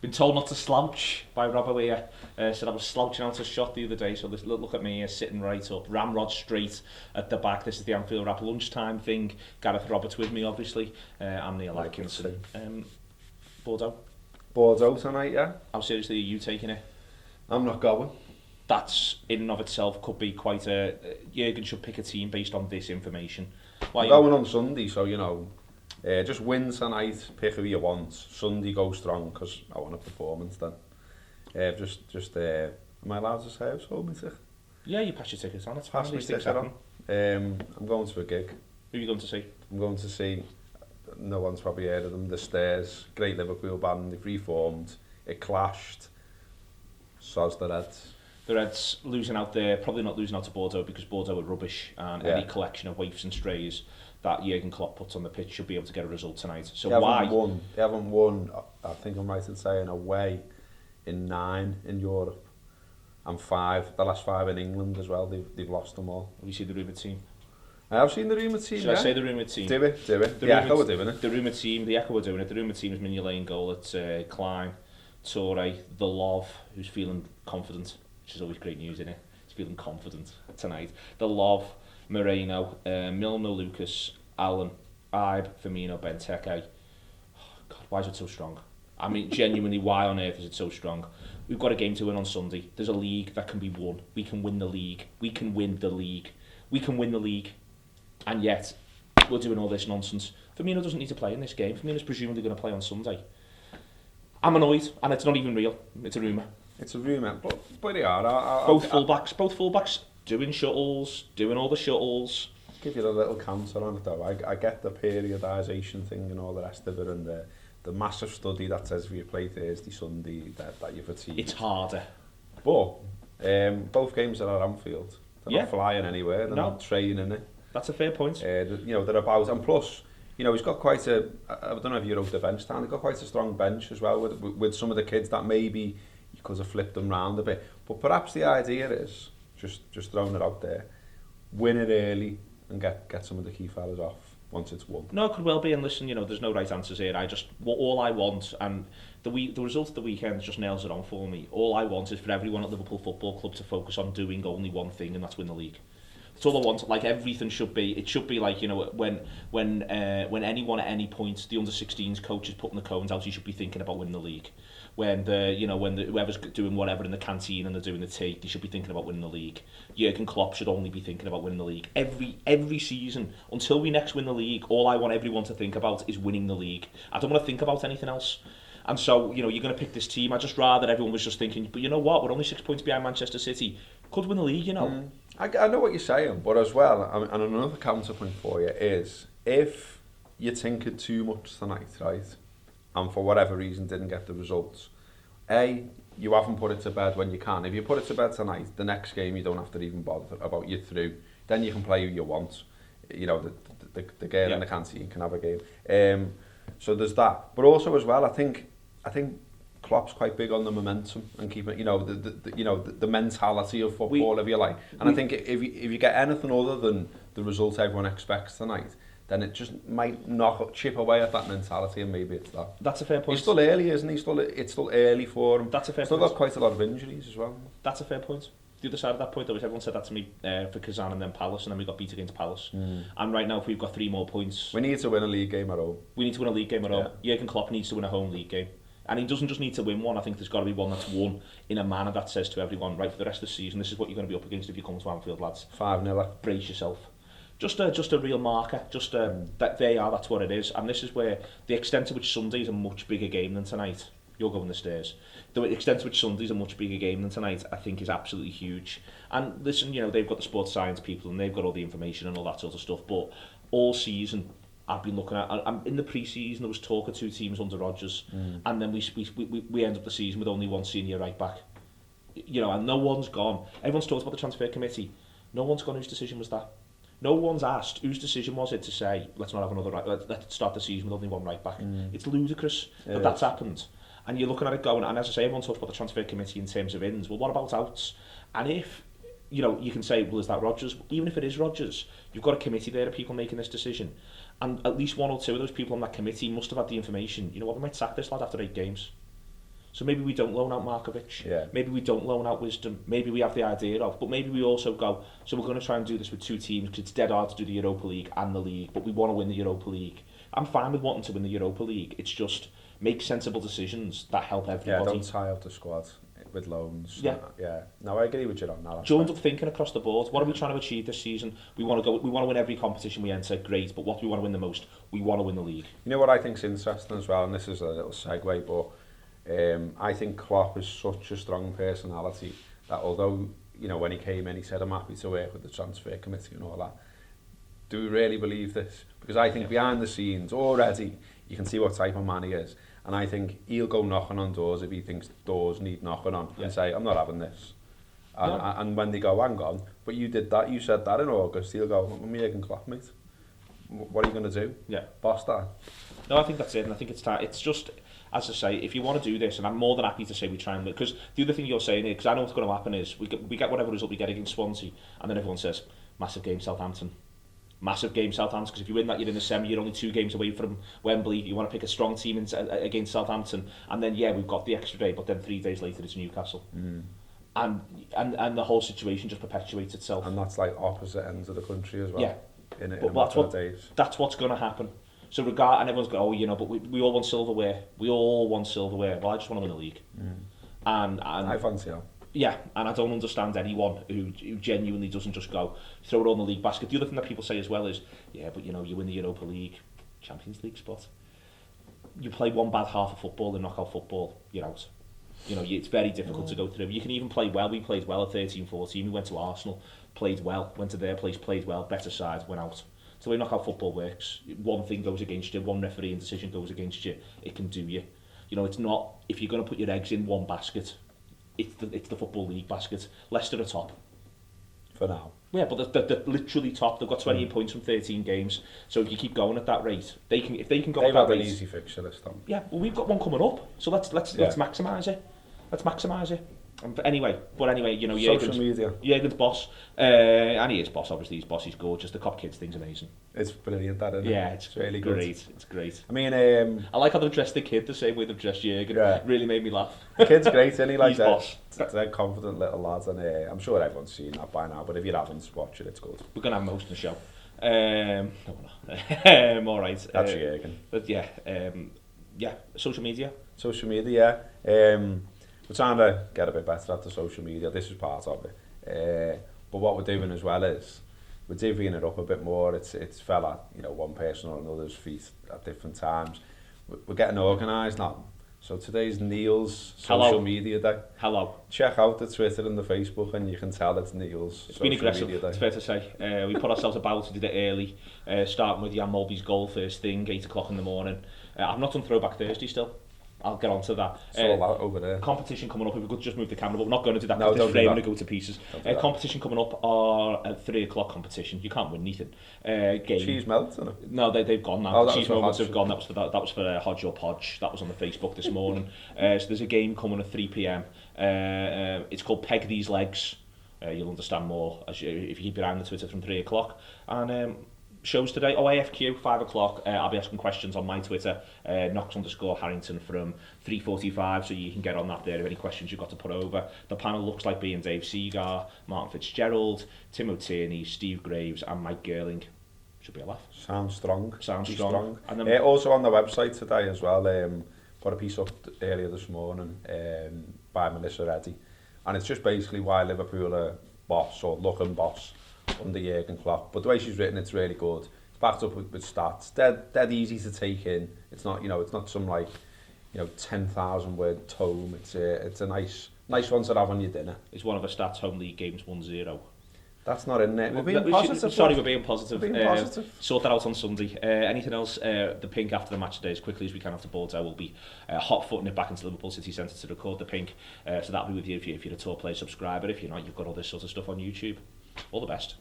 Been told not to slouch by Robert Weir. Said I was slouching out a shot the other day, so this look at me sitting right up. Ramrod straight at the back. This is the Anfield Wrap lunchtime thing. Gareth Roberts with me, obviously. I'm Neil Atkinson. Bordeaux. Bordeaux tonight, yeah. How seriously are you taking it? I'm not going. That's, in and of itself, could be quite a... Jurgen should pick a team based on this information. I'm going on Sunday, so, you know, just win tonight, pick who you want. Sunday, go strong, because I want a performance then. Am I allowed to say I've sold my ticket? Yeah, you pass your tickets on, it's fine. Pass my ticket on. I'm going to a gig. Who are you going to see? I'm going to see, no one's probably heard of them, The Stairs, great Liverpool band, they've reformed, it clashed, soz the Reds. The Reds losing out there, probably not losing out to Bordeaux because Bordeaux are rubbish, and any collection of waifs and strays that Jurgen Klopp puts on the pitch should be able to get a result tonight. So They haven't won, I think I'm right in saying, away in 9 in Europe, and the last 5 in England as well, they've lost them all. Have you seen the rumoured team? I have seen the rumoured team, Should I say the rumoured team? Do it. The Echo are doing it. The rumoured team, the Echo are doing it. The rumoured team is Mignolet in goal at Klein, Toure, the Love, who's feeling confident, which is always great news, isn't it? He's feeling confident tonight. The Love, Moreno, Milner, Lucas, Allen, Ibe, Firmino, Benteke. Oh, God, why is it so strong? I mean, genuinely, why on earth is it so strong? We've got a game to win on Sunday. There's a league that can be won. We can win the league. We can win the league. We can win the league. And yet, we're doing all this nonsense. Firmino doesn't need to play in this game. Firmino's presumably going to play on Sunday. I'm annoyed, and it's not even real. It's a rumour. It's a rumour, but they are. Both fullbacks doing shuttles, doing all the shuttles. Give you a little counter on it though. I get the periodisation thing and all the rest of it, and the massive study that says if you play Thursday, Sunday, that you're fatigued. It's harder. But both games are at Anfield. They're not flying anywhere. They're not training it. That's a fair point. You know, they're about, and plus, you know, he's got quite a, I don't know if you wrote the bench down, he's got quite a strong bench as well with some of the kids that maybe you could have flipped them round a bit. But perhaps the idea is, just throwing it out there, win it early and get some of the key fellas off once it's won. No, it could well be, and listen, you know, there's no right answers here. All I want, and the result of the weekend just nails it on for me. All I want is for everyone at Liverpool Football Club to focus on doing only one thing, and that's win the league. That's all I want. Like everything should be. It should be like, you know, when anyone at any point, the under-16s coach is putting the cones out, he should be thinking about winning the league. When whoever's doing whatever in the canteen and they're doing the tea, they should be thinking about winning the league. Jurgen Klopp should only be thinking about winning the league. Every season, until we next win the league, all I want everyone to think about is winning the league. I don't want to think about anything else. And so, you know, you're going to pick this team. I'd just rather everyone was just thinking, but you know what, we're only 6 points behind Manchester City. Could win the league, you know. I know what you're saying, but as well, and another counterpoint for you is, if you tinkered too much tonight, right, and for whatever reason didn't get the results, you haven't put it to bed when you can. If you put it to bed tonight, the next game you don't have to even bother about, you're through. Then you can play who you want. You know, the girl in the canteen can have a game. So there's that. But also as well, I think Klopp's quite big on the momentum and keeping, you know, the mentality of football, if you like. And I think if you get anything other than the result everyone expects tonight, then it just might chip away at that mentality, and maybe it's that. That's a fair point. He's still early, isn't he? It's still early for him. That's a fair point. Still got quite a lot of injuries as well. That's a fair point. The other side of that point, though, is everyone said that to me for Kazan and then Palace, and then we got beat against Palace. And right now, if we've got 3 more points... We need to win a league game at home. We need to win a league game at home. Jurgen Klopp needs to win a home league game. And he doesn't just need to win one. I think there's got to be one that's won in a manner that says to everyone, right, for the rest of the season, this is what you're going to be up against if you come to Anfield, lads. 5-0. Brace yourself. Just a real marker. That's what it is. And this is where the extent to which Sunday is a much bigger game than tonight. You're going the stairs. The extent to which Sunday is a much bigger game than tonight, I think, is absolutely huge. And listen, you know, they've got the sports science people and they've got all the information and all that sort of stuff. But all season, I've been looking at, in the pre-season, there was talk of 2 teams under Rodgers, and then we end up the season with only 1 senior right back. You know, and no one's gone. Everyone's talked about the transfer committee. No one's gone whose decision was that. No one's asked whose decision was it to say, let's not have another right, let's start the season with only 1 right back. It's ludicrous that that's happened. And you're looking at it going, and as I say, everyone talks about the transfer committee in terms of ins. Well, what about outs? And if, you know, you can say, well, is that Rodgers? Even if it is Rodgers, you've got a committee there of people making this decision. And at least 1 or 2 of those people on that committee must have had the information. You know what, we might sack this lad after 8 games. So maybe we don't loan out Markovic. Yeah. Maybe we don't loan out Wisdom. Maybe we have the idea of, but maybe we also go, so we're going to try and do this with 2 teams because it's dead hard to do the Europa League and the League, but we want to win the Europa League. I'm fine with wanting to win the Europa League. It's just make sensible decisions that help everybody. Yeah, don't tie up the squad with loans. Yeah. Yeah. No, I agree with you on that. Joined up thinking across the board. What are we trying to achieve this season? We want to win every competition we enter, great, but what do we want to win the most? We want to win the league. You know what I think's interesting as well, and this is a little segue, but I think Klopp is such a strong personality that although, you know, when he came in, he said, I'm happy to work with the transfer committee and all that. Do we really believe this? Because I think behind the scenes, already, you can see what type of man he is. And I think he'll go knocking on doors if he thinks doors need knocking on and say, I'm not having this. And when they go, hang on, but you did that, you said that in August, he'll go, I'm Jurgen Klopp, mate. What are you going to do? Yeah. Boss that? No, I think that's it, and I think it's time. It's just, as I say, if you want to do this, and I'm more than happy to say we try and win, because the other thing you're saying is, because I know what's going to happen is, we get whatever result we get against Swansea, and then everyone says, massive game Southampton. Massive game Southampton, because if you win that, you're in the semi, you're only 2 games away from Wembley, you want to pick a strong team against Southampton, and then we've got the extra day, but then 3 days later it's Newcastle. And the whole situation just perpetuates itself. And that's like opposite ends of the country as well. Yeah. In But that's what's going to happen. So and everyone's going, oh, you know, but we all want silverware. We all want silverware. Well, I just want to win the league. And I fancy that. Yeah, and I don't understand anyone who genuinely doesn't just go, throw it all in the league basket. The other thing that people say as well is, yeah, but you know, you win the Europa League, Champions League spot. You play one bad half of football in knockout football, you're out. You know, it's very difficult to go through. You can even play well. We played well at 13-14. We went to Arsenal, played well, went to their place, played well, better side, went out. So we know how football works. One thing goes against you, one refereeing decision goes against you, it can do you. You know, it's not, if you're going to put your eggs in one basket, it's the Football League basket. Leicester are top. For now. Yeah, but they're literally top. They've got 28 points from 13 games. So if you keep going at that rate, if they can go at that rate... They've had an easy fixture this time. Yeah, well, we've got one coming up. So let's maximise it. Let's maximise it. But anyway, you know, social media. Jurgen's boss, and he is boss. Obviously, he's boss. He's gorgeous. The Cop Kids thing's amazing. It's brilliant, that, isn't it? Yeah, it's really great. Good. It's great. I mean, I like how they've dressed the kid the same way they've dressed Jurgen. Yeah. Really made me laugh. The kid's great, isn't he? Like he's boss. They're confident little lads, and I'm sure everyone's seen that by now. But if you haven't, watch it. It's good. We're gonna have most of the show. No, we're not. All right. That's Jurgen. But yeah, social media. Social media, yeah. We're trying to get a bit better at the social media. This is part of it. But what we're doing as well is we're divvying it up a bit more. It's fell at, you know, one person or another's feet at different times. We're getting organised now. So today's Neil's social media day. Hello. Check out the Twitter and the Facebook, and you can tell it's Neil's social media day. It's been aggressive, it's fair to say. We put ourselves about, we did it early, starting with Jan Mulby's goal first thing, 8 o'clock in the morning. I've not done Throwback Thursday still. I'll get on to that. It's all that over there. Competition coming up. If we could just move the camera, but we're not going to do that because this frame will go to pieces. Competition coming up are at 3 o'clock competition. You can't win anything. Game. Cheese melts, isn't it? No, they've gone now. The cheese moments have gone. That was for Hodge or Podge. That was on the Facebook this morning. So there's a game coming at 3 p.m. It's called Peg These Legs. You'll understand more if you keep your eye on the Twitter from 3 o'clock. And shows today, AFQ, 5 o'clock. I'll be asking questions on my Twitter, Knox_Harrington from 3:45, so you can get on that there if any questions you've got to put over. The panel looks like being Dave Seagar, Martin Fitzgerald, Tim O'Tierney, Steve Graves and Mike Gerling. Should be a laugh. Sounds strong. And then, also on the website today as well, got a piece up earlier this morning by Melissa Reddy, and it's just basically why Liverpool are boss or looking boss under Jurgen Klopp. But the way she's written, it's really good. It's backed up with stats. Dead easy to take in. It's not, you know, it's not some like, you know, 10,000 word tome. It's a nice one to have on your dinner. It's one of the stats home league games 1-0. That's not in there. We're being positive. We're being positive. Sort that out on Sunday. Anything else? The Pink after the match today, as quickly as we can after Bordeaux, will be hot-footing it back into Liverpool City Centre to record the Pink. So that'll be with you if you're a Tour Play subscriber. If you're not, you've got all this sort of stuff on YouTube. All the best.